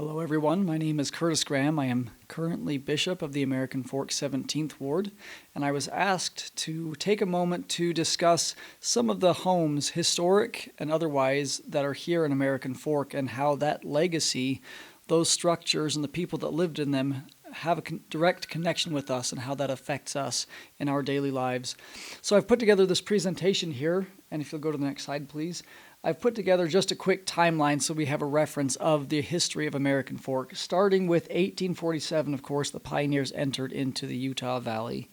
Hello everyone, my name is Curtis Graham. I am currently Bishop of the American Fork 17th Ward, and I was asked to take a moment to discuss some of the homes, historic and otherwise, that are here in American Fork and how that legacy, those structures and the people that lived in them have a direct connection with us and how that affects us in our daily lives. So I've put together this presentation here, and if you'll go to the next slide please. I've put together just a quick timeline so we have a reference of the history of American Fork. Starting with 1847, of course, the pioneers entered into the Utah Valley,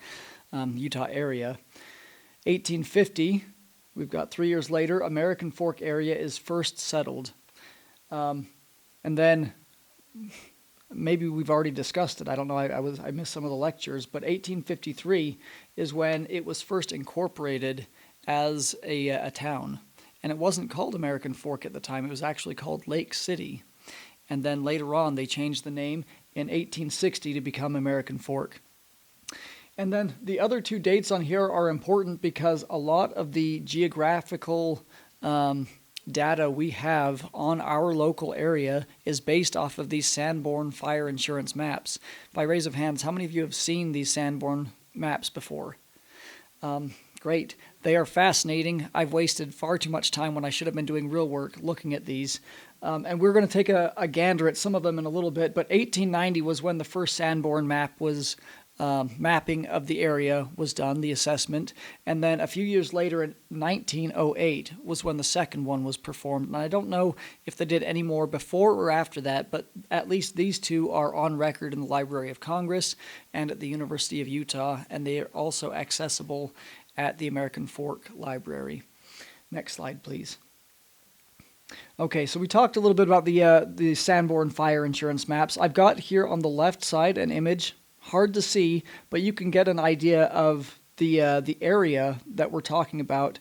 Utah area. 1850, we've got 3 years later, American Fork area is first settled. And then, maybe we've already discussed it, I don't know, I missed some of the lectures, but 1853 is when it was first incorporated as a town. And it wasn't called American Fork at the time, it was actually called Lake City. And then later on they changed the name in 1860 to become American Fork. And then the other two dates on here are important because a lot of the geographical data we have on our local area is based off of these Sanborn fire insurance maps. By raise of hands, how many of you have seen these Sanborn maps before? Great. They are fascinating. I've wasted far too much time when I should have been doing real work looking at these. And we're going to take a gander at some of them in a little bit, but 1890 was when the first Sanborn map was, mapping of the area was done, the assessment. And then a few years later in 1908 was when the second one was performed. And I don't know if they did any more before or after that, but at least these two are on record in the Library of Congress and at the University of Utah, and they are also accessible at the American Fork Library. Next slide, please. Okay, so we talked a little bit about the Sanborn fire insurance maps. I've got here on the left side an image, hard to see, but you can get an idea of the area that we're talking about.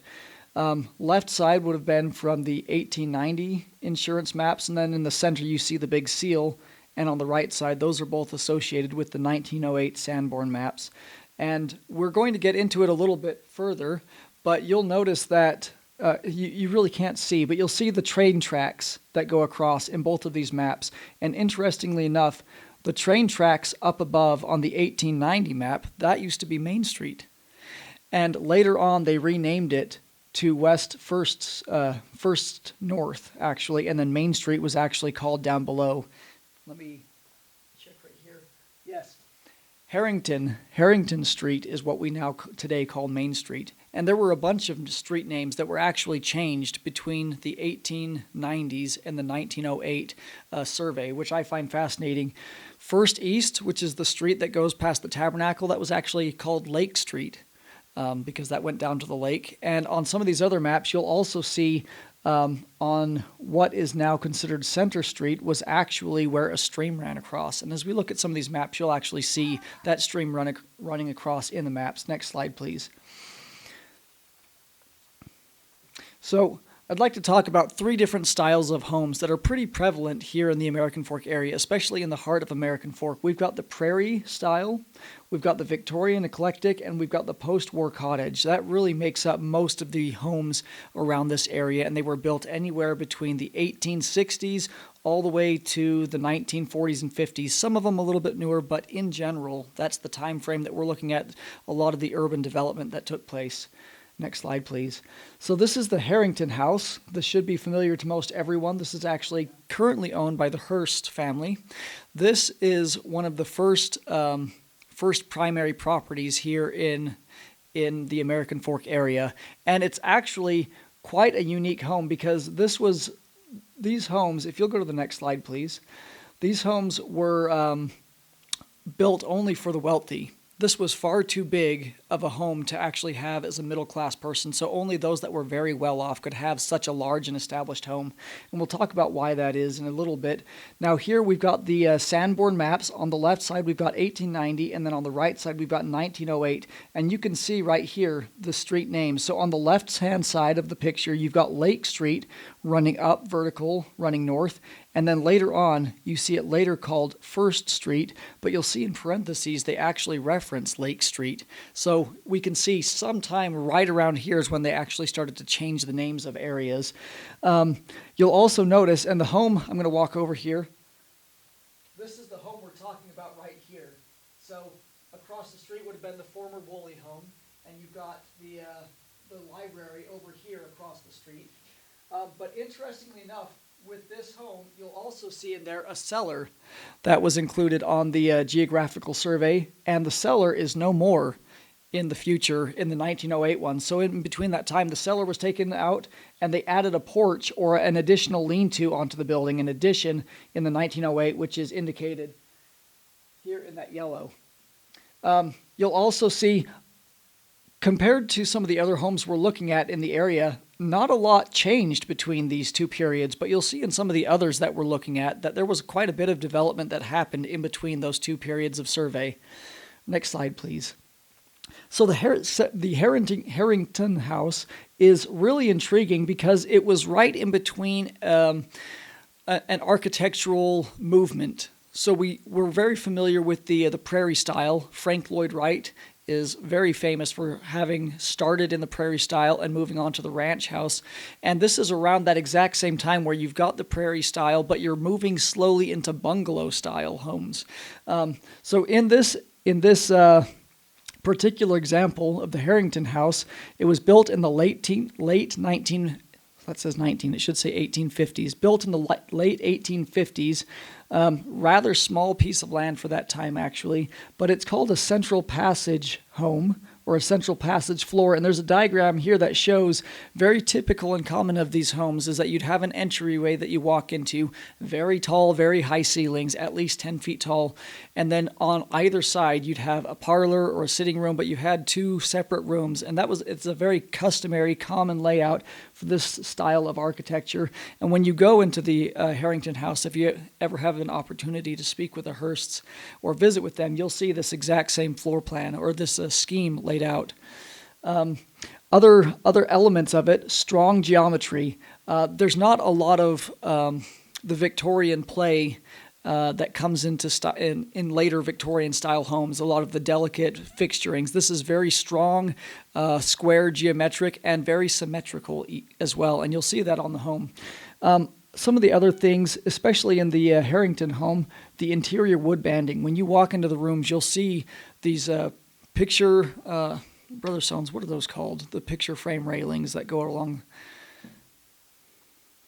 Left side would have been from the 1890 insurance maps, and then in the center you see the big seal, and on the right side, those are both associated with the 1908 Sanborn maps. And we're going to get into it a little bit further, but you'll notice that you really can't see, but you'll see the train tracks that go across in both of these maps. And interestingly enough, the train tracks up above on the 1890 map, that used to be Main Street. And later on, they renamed it to West First North, actually, and then Main Street was actually called down below. Let me check right here. Yes. Harrington Street is what we now today call Main Street. And there were a bunch of street names that were actually changed between the 1890s and the 1908 survey, which I find fascinating. First East, which is the street that goes past the Tabernacle, that was actually called Lake Street because that went down to the lake. And on some of these other maps, you'll also see on what is now considered Center Street was actually where a stream ran across. And as we look at some of these maps, you'll actually see that stream running across in the maps. Next slide, please. So I'd like to talk about three different styles of homes that are pretty prevalent here in the American Fork area, especially in the heart of American Fork. We've got the prairie style, we've got the Victorian eclectic, and we've got the post-war cottage. That really makes up most of the homes around this area, and they were built anywhere between the 1860s all the way to the 1940s and 50s. Some of them a little bit newer, but in general, that's the time frame that we're looking at a lot of the urban development that took place. Next slide, please. So this is the Harrington House. This should be familiar to most everyone. This is actually currently owned by the Hearst family. This is one of the first primary properties here in the American Fork area. And it's actually quite a unique home because these homes, if you'll go to the next slide, please. These homes were built only for the wealthy. This was far too big of a home to actually have as a middle-class person, so only those that were very well off could have such a large and established home. And we'll talk about why that is in a little bit. Now here we've got the Sanborn maps. On the left side we've got 1890, and then on the right side we've got 1908. And you can see right here the street names. So on the left-hand side of the picture you've got Lake Street running up vertical, running north. And then later on, you see it later called First Street, but you'll see in parentheses they actually reference Lake Street. So we can see sometime right around here is when they actually started to change the names of areas. You'll also notice, and the home, I'm going to walk over here. So across the street would have been the former Woolley home, and you've got the library over here across the street. But interestingly enough, with this home, you'll also see in there a cellar that was included on the geographical survey, and the cellar is no more in the future in the 1908 one. So in between that time, the cellar was taken out, and they added a porch or an additional lean-to onto the building, in addition, in the 1908, which is indicated here in that yellow. You'll also see, compared to some of the other homes we're looking at in the area, not a lot changed between these two periods, but you'll see in some of the others that we're looking at that there was quite a bit of development that happened in between those two periods of survey. Next slide, please. So the Harrington House is really intriguing because it was right in between an architectural movement. So we're very familiar with the Prairie style. Frank Lloyd Wright is very famous for having started in the Prairie style and moving on to the ranch house. And this is around that exact same time where you've got the Prairie style, but you're moving slowly into bungalow style homes. So in this particular example of the Harrington House, it was built in the late 19, that says 19, it should say 1850s, built in the late 1850s. Rather small piece of land for that time, actually, but it's called a central passage home or a central passage floor. And there's a diagram here that shows, very typical and common of these homes is that you'd have an entryway that you walk into, very tall, very high ceilings, at least 10 feet tall. And then on either side, you'd have a parlor or a sitting room, but you had two separate rooms. And it's a very customary, common layout for this style of architecture. And when you go into the Harrington House, if you ever have an opportunity to speak with the Hearsts or visit with them, you'll see this exact same floor plan or this scheme laid out. Other elements of it, strong geometry. There's not a lot of the Victorian play that comes into in later Victorian style homes, a lot of the delicate fixturings. This is very strong, square, geometric, and very symmetrical as well, and you'll see that on the home. Some of the other things, especially in the Harrington home, the interior wood banding. When you walk into the rooms, you'll see these picture, Brother Stones, what are those called? The picture frame railings that go along.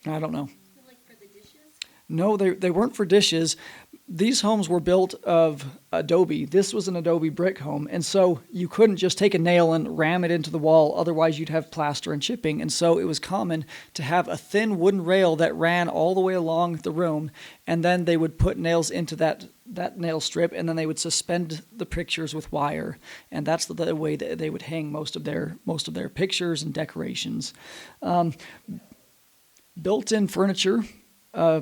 I don't know. Like for the dishes? No, they weren't for dishes. These homes were built of adobe. This was an adobe brick home, and so you couldn't just take a nail and ram it into the wall, otherwise you'd have plaster and chipping. And so it was common to have a thin wooden rail that ran all the way along the room, and then they would put nails into that nail strip, and then they would suspend the pictures with wire. And that's the way that they would hang most of their pictures and decorations. Built-in furniture,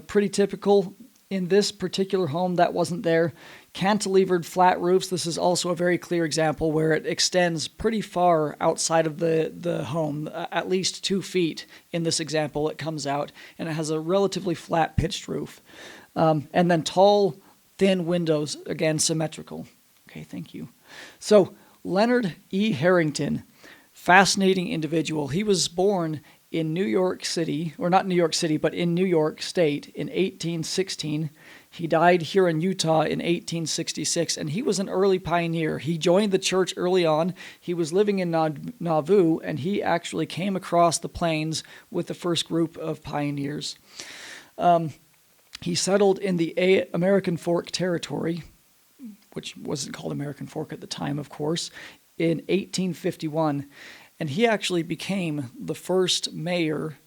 pretty typical. In this particular home, that wasn't there. Cantilevered flat roofs. This is also a very clear example where it extends pretty far outside of the home, at least 2 feet in this example it comes out, and it has a relatively flat pitched roof. And then tall, thin windows, again, symmetrical. Okay, thank you. So Leonard E. Harrington, fascinating individual. He was born in New York City, or not New York City, but in New York State in 1816. He died here in Utah in 1866, and he was an early pioneer. He joined the church early on. He was living in Nauvoo, and he actually came across the plains with the first group of pioneers. He settled in the American Fork Territory, which wasn't called American Fork at the time, of course, in 1851. And he actually became the first mayor,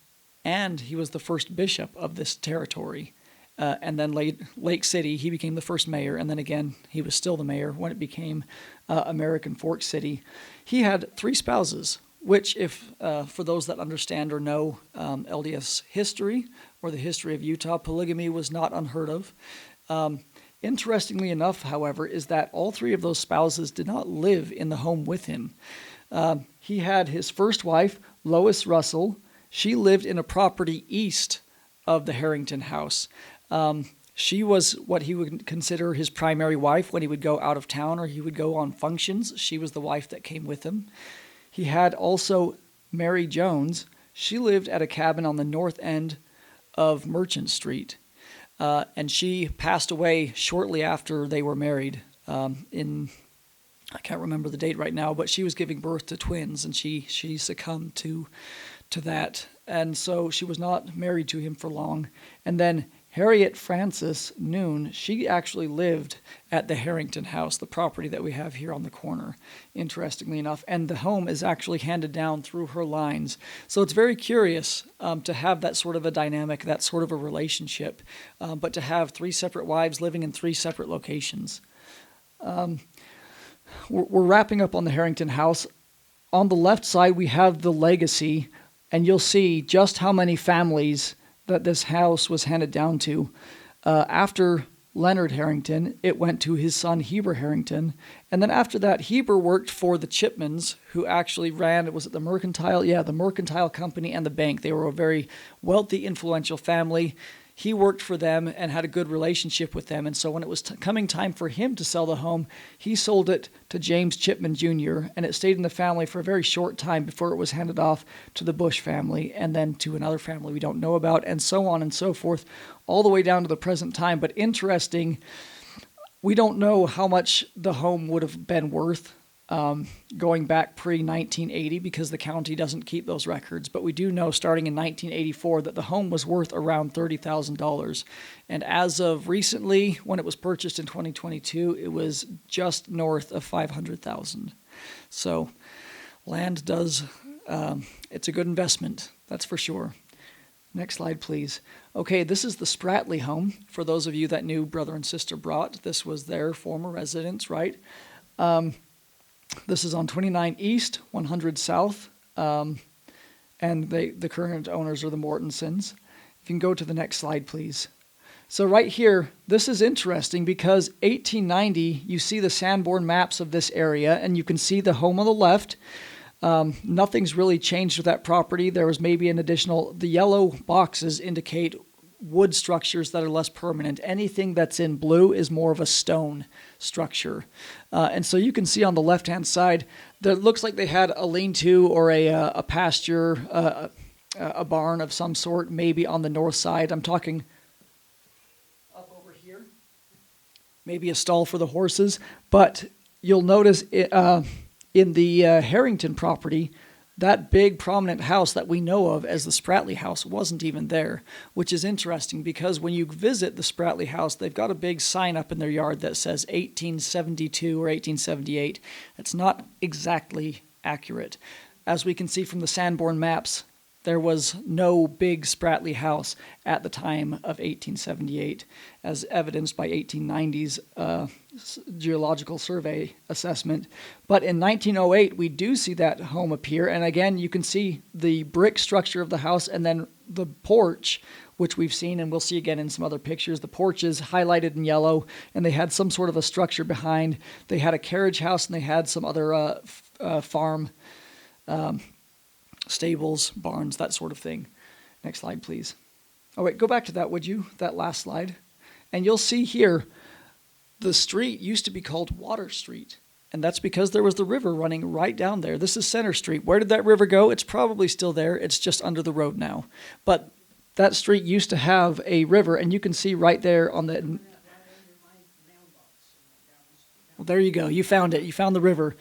and he was the first bishop of this territory. And then Lake City, he became the first mayor, and then again, he was still the mayor when it became American Fork City. He had 3 spouses, which, if for those that understand or know LDS history or the history of Utah, polygamy was not unheard of. Interestingly enough, however, is that all 3 of those spouses did not live in the home with him. He had his first wife, Lois Russell. She lived in a property east of the Harrington House. She was what he would consider his primary wife when he would go out of town or he would go on functions. She was the wife that came with him. He had also Mary Jones. She lived at a cabin on the north end of Merchant Street, and she passed away shortly after they were married. in, I can't remember the date right now, but she was giving birth to twins, and she succumbed to that. And so she was not married to him for long. And then Harriet Frances Noon, she actually lived at the Harrington house, the property that we have here on the corner, interestingly enough. And the home is actually handed down through her lines. So it's very curious to have that sort of a dynamic, that sort of a relationship, but to have three separate wives living in three separate locations. We're wrapping up on the Harrington house. On the left side, we have the legacy, and you'll see just how many families that this house was handed down to. After Leonard Harrington, it went to his son Heber Harrington. And then after that, Heber worked for the Chipmans, who actually ran, was it the Mercantile? Yeah, the Mercantile Company and the bank. They were a very wealthy, influential family. He worked for them and had a good relationship with them. And so when it was coming time for him to sell the home, he sold it to James Chipman Jr., and it stayed in the family for a very short time before it was handed off to the Bush family and then to another family we don't know about, and so on and so forth, all the way down to the present time. But interesting, we don't know how much the home would have been worth going back pre-1980 because the county doesn't keep those records. But we do know starting in 1984 that the home was worth around $30,000. And as of recently, when it was purchased in 2022, it was just north of $500,000. So land does, it's a good investment, that's for sure. Next slide, please. Okay, this is the Spratley home. For those of you that knew Brother and Sister Brott, this was their former residence, right? This is on 29 East, 100 South, and the current owners are the Mortensons. If you can go to the next slide, please. So right here, this is interesting because 1890, you see the Sanborn maps of this area, and you can see the home on the left. Nothing's really changed with that property. There was maybe an additional, the yellow boxes indicate wood structures that are less permanent. Anything that's in blue is more of a stone structure. And so you can see on the left-hand side, that it looks like they had a lean-to or a pasture, a barn of some sort, maybe on the north side. I'm talking up over here. Maybe a stall for the horses. But you'll notice in the Harrington property, that big prominent house that we know of as the Spratley house wasn't even there, which is interesting because when you visit the Spratley house, they've got a big sign up in their yard that says 1872 or 1878. It's not exactly accurate. As we can see from the Sanborn maps, there was no big Spratley house at the time of 1878, as evidenced by 1890's geological survey assessment. But in 1908, we do see that home appear, and again, you can see the brick structure of the house and then the porch, which we've seen and we'll see again in some other pictures. The porch is highlighted in yellow, and they had some sort of a structure behind. They had a carriage house, and they had some other farm stables, barns, that sort of thing. Next slide, please. Oh, wait, go back to that, would you? That last slide. And you'll see here, the street used to be called Water Street. And that's because there was the river running right down there. This is Center Street. Where did that river go? It's probably still there. It's just under the road now. But that street used to have a river, and you can see right there on the... Well, there you go. You found it. You found the river.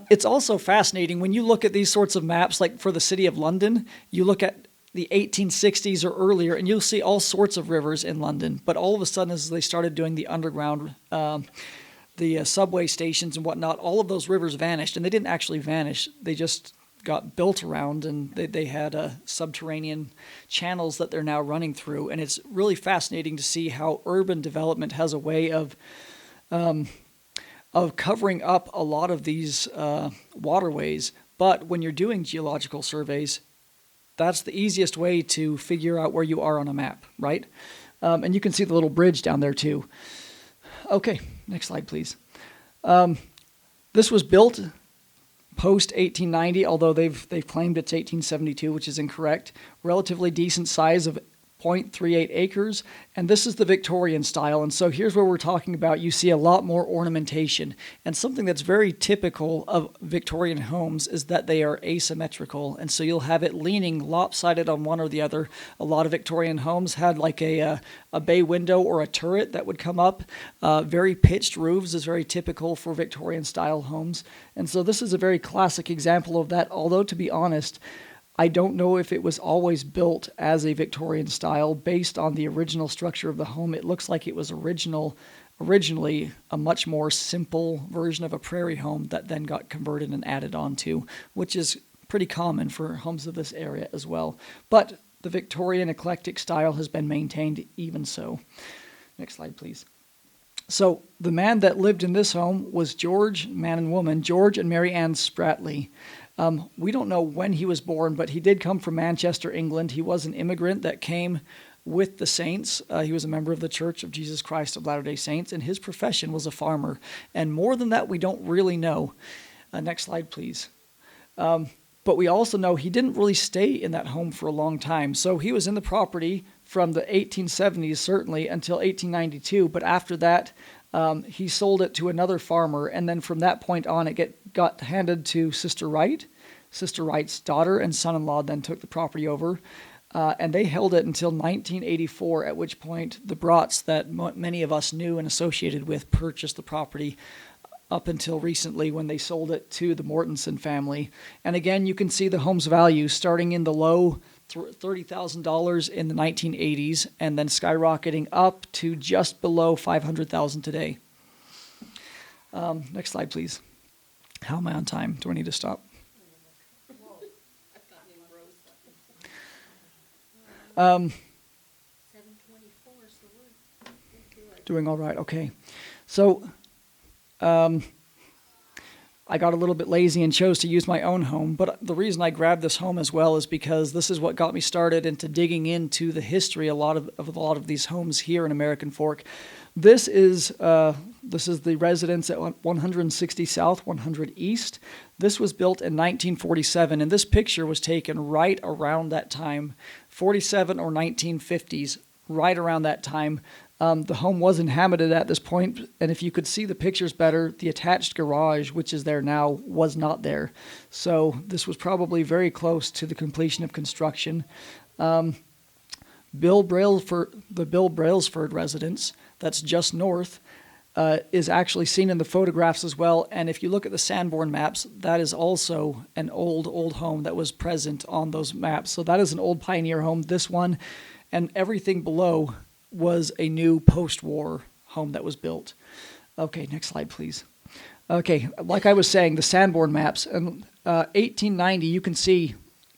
It's also fascinating when you look at these sorts of maps, like for the city of London, you look at the 1860s or earlier, and you'll see all sorts of rivers in London. But all of a sudden, as they started doing the underground, the subway stations and whatnot, all of those rivers vanished. And they didn't actually vanish. They just got built around, and they had subterranean channels that they're now running through. And it's really fascinating to see how urban development has a way of covering up a lot of these waterways. But when you're doing geological surveys, that's the easiest way to figure out where you are on a map, right? And you can see the little bridge down there too. Okay, next slide, please. This was built post 1890, although they've claimed it's 1872, which is incorrect. Relatively decent size of 0.38 acres, and this is the Victorian style. And so here's where we're talking about, you see a lot more ornamentation. And something that's very typical of Victorian homes is that they are asymmetrical, and so you'll have it leaning lopsided on one or the other. A lot of Victorian homes had like a bay window or a turret that would come up. Very pitched roofs is very typical for Victorian style homes. And so this is a very classic example of that, although to be honest, I don't know if it was always built as a Victorian style based on the original structure of the home. It looks like it was originally a much more simple version of a prairie home that then got converted and added onto, which is pretty common for homes of this area as well. But the Victorian eclectic style has been maintained even so. Next slide, please. So the man that lived in this home was George, man and woman, George and Mary Ann Spratley. We don't know when he was born, but he did come from Manchester, England. He was an immigrant that came with the saints. He was a member of the Church of Jesus Christ of Latter-day Saints, and his profession was a farmer. And more than that, we don't really know. Next slide, please. But we also know he didn't really stay in that home for a long time. So he was in the property from the 1870s, certainly, until 1892. But after that, he sold it to another farmer, and then from that point on, it got handed to Sister Wright. Sister Wright's daughter and son-in-law then took the property over, and they held it until 1984, at which point the Brotts that many of us knew and associated with purchased the property up until recently when they sold it to the Mortensen family. And again, you can see the home's value starting in the low $30,000 in the 1980s and then skyrocketing up to just below $500,000 today. Next slide, please. How am I on time? Do I need to stop? Um, 7:24, so we're good. Doing all right. Okay. So I got a little bit lazy and chose to use my own home, but the reason I grabbed this home as well is because this is what got me started into digging into the history of a lot of these homes here in American Fork. This is the residence at 160 South, 100 East. This was built in 1947, and this picture was taken right around that time, 47 or 1950s, right around that time. The home was inhabited at this point, and if you could see the pictures better, the attached garage, which is there now, was not there. So this was probably very close to the completion of construction. The Bill Brailsford residence, that's just north, is actually seen in the photographs as well. And if you look at the Sanborn maps, that is also an old home that was present on those maps. So that is an old pioneer home. This one and everything below was a new post-war home that was built. Okay, next slide, please. Okay, like I was saying, the Sanborn maps. And 1890, you can see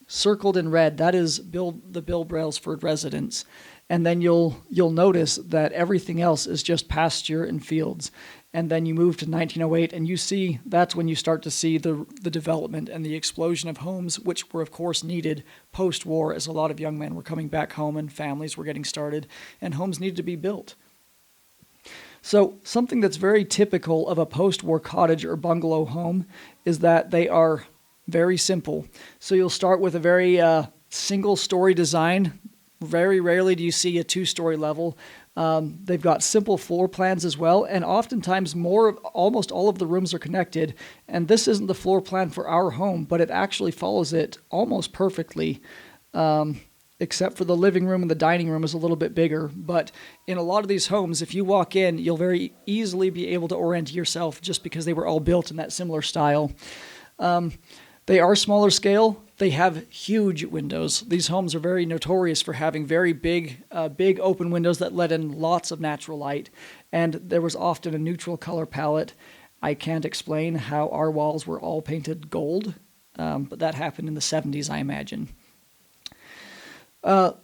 circled in red, that is the Bill Brailsford residence. And then you'll notice that everything else is just pasture and fields. And then you move to 1908, and you see that's when you start to see the development and the explosion of homes, which were, of course, needed post-war as a lot of young men were coming back home and families were getting started, and homes needed to be built. So something that's very typical of a post-war cottage or bungalow home is that they are very simple. So you'll start with a very single-story design. Very rarely do you see a two-story level. They've got simple floor plans as well, and oftentimes almost all of the rooms are connected. And this isn't the floor plan for our home, but it actually follows it almost perfectly, except for the living room and the dining room is a little bit bigger. But in a lot of these homes, if you walk in, you'll very easily be able to orient yourself just because they were all built in that similar style. They are smaller scale. They have huge windows. These homes are very notorious for having very big open windows that let in lots of natural light. And there was often a neutral color palette. I can't explain how our walls were all painted gold, but that happened in the 70s, I imagine.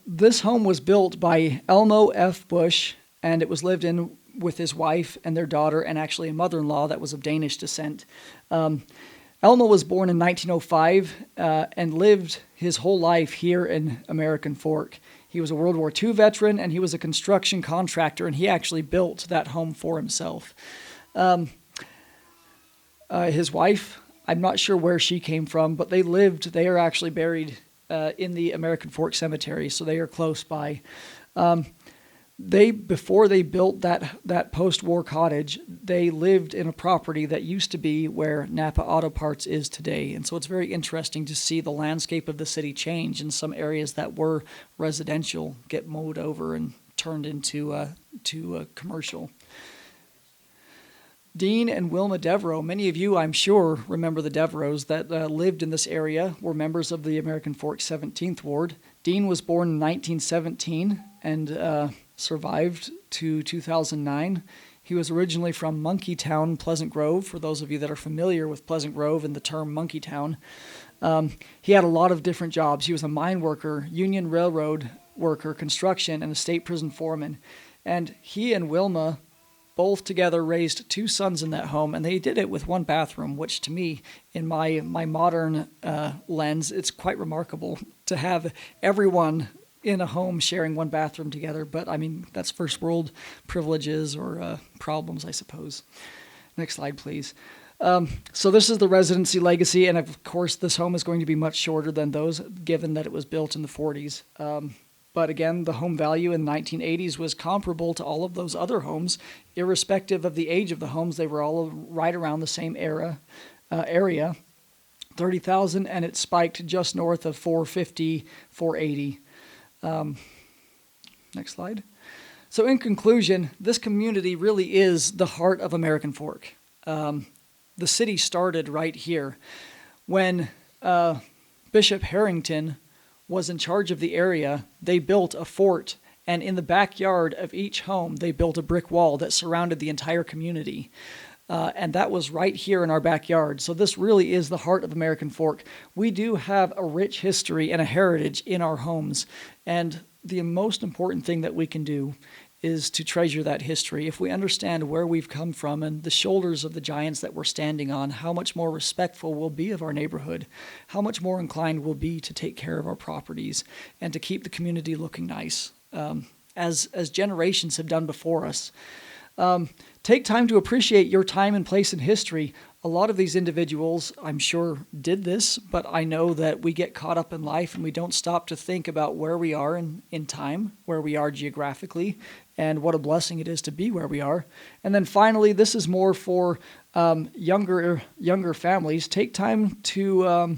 This home was built by Elmo F. Bush, and it was lived in with his wife and their daughter, and actually a mother-in-law that was of Danish descent. Elmo was born in 1905 and lived his whole life here in American Fork. He was a World War II veteran, and he was a construction contractor, and he actually built that home for himself. His wife, I'm not sure where she came from, but they are actually buried in the American Fork Cemetery, so they are close by. Before they built that post-war cottage, they lived in a property that used to be where Napa Auto Parts is today. And so it's very interesting to see the landscape of the city change, and some areas that were residential get mowed over and turned into commercial. Dean and Wilma Devereaux, many of you, I'm sure, remember the Devereaux that lived in this area, were members of the American Fork 17th Ward. Dean was born in 1917 and survived to 2009. He was originally from Monkeytown, Pleasant Grove, for those of you that are familiar with Pleasant Grove and the term Monkeytown. He had a lot of different jobs. He was a mine worker, Union Railroad worker, construction, and a state prison foreman. And he and Wilma both together raised 2 sons in that home, and they did it with 1 bathroom, which to me, in my modern lens, it's quite remarkable to have everyone in a home sharing 1 bathroom together. But I mean, that's first world privileges or problems, I suppose. Next slide, please. So this is the residency legacy, and of course this home is going to be much shorter than those, given that it was built in the 40s. But again, the home value in the 1980s was comparable to all of those other homes, irrespective of the age of the homes. They were all right around the same area, $30,000, and it spiked just north of $450, $480. Next slide. So in conclusion, this community really is the heart of American Fork. The city started right here. When Bishop Harrington was in charge of the area, they built a fort, and in the backyard of each home, they built a brick wall that surrounded the entire community. And that was right here in our backyard. So this really is the heart of American Fork. We do have a rich history and a heritage in our homes. And the most important thing that we can do is to treasure that history. If we understand where we've come from and the shoulders of the giants that we're standing on, how much more respectful we'll be of our neighborhood, how much more inclined we'll be to take care of our properties and to keep the community looking nice, as generations have done before us. Take time to appreciate your time and place in history. A lot of these individuals, I'm sure, did this, but I know that we get caught up in life and we don't stop to think about where we are in time, where we are geographically, and what a blessing it is to be where we are. And then finally, this is more for younger families. Take time to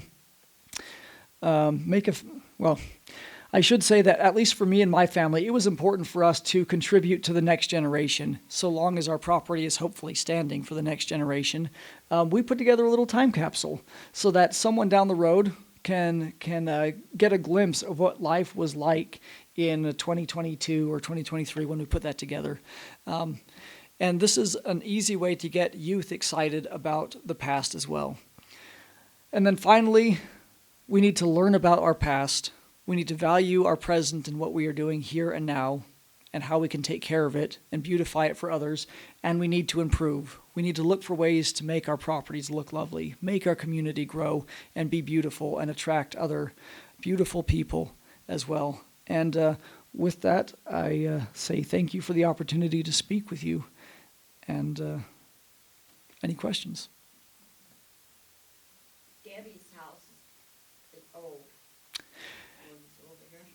I should say that at least for me and my family, it was important for us to contribute to the next generation, so long as our property is hopefully standing for the next generation. We put together a little time capsule so that someone down the road can get a glimpse of what life was like in 2022 or 2023 when we put that together. And this is an easy way to get youth excited about the past as well. And then finally, we need to learn about our past. We need to value our present and what we are doing here and now and how we can take care of it and beautify it for others. And we need to improve. We need to look for ways to make our properties look lovely, make our community grow and be beautiful and attract other beautiful people as well. And with that, I say thank you for the opportunity to speak with you. And any questions? Debbie's house is old.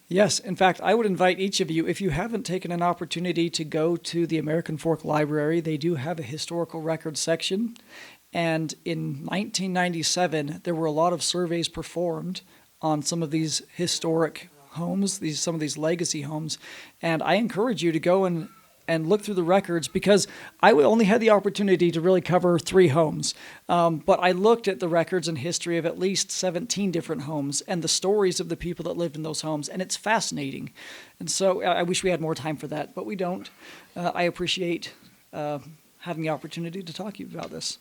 Yes, in fact, I would invite each of you, if you haven't taken an opportunity to go to the American Fork Library, they do have a historical records section. And in 1997, there were a lot of surveys performed on some of these historic homes, some of these legacy homes. And I encourage you to go and look through the records, because I only had the opportunity to really cover 3 homes. But I looked at the records and history of at least 17 different homes and the stories of the people that lived in those homes, and it's fascinating. And so I wish we had more time for that, but we don't. I appreciate having the opportunity to talk to you about this.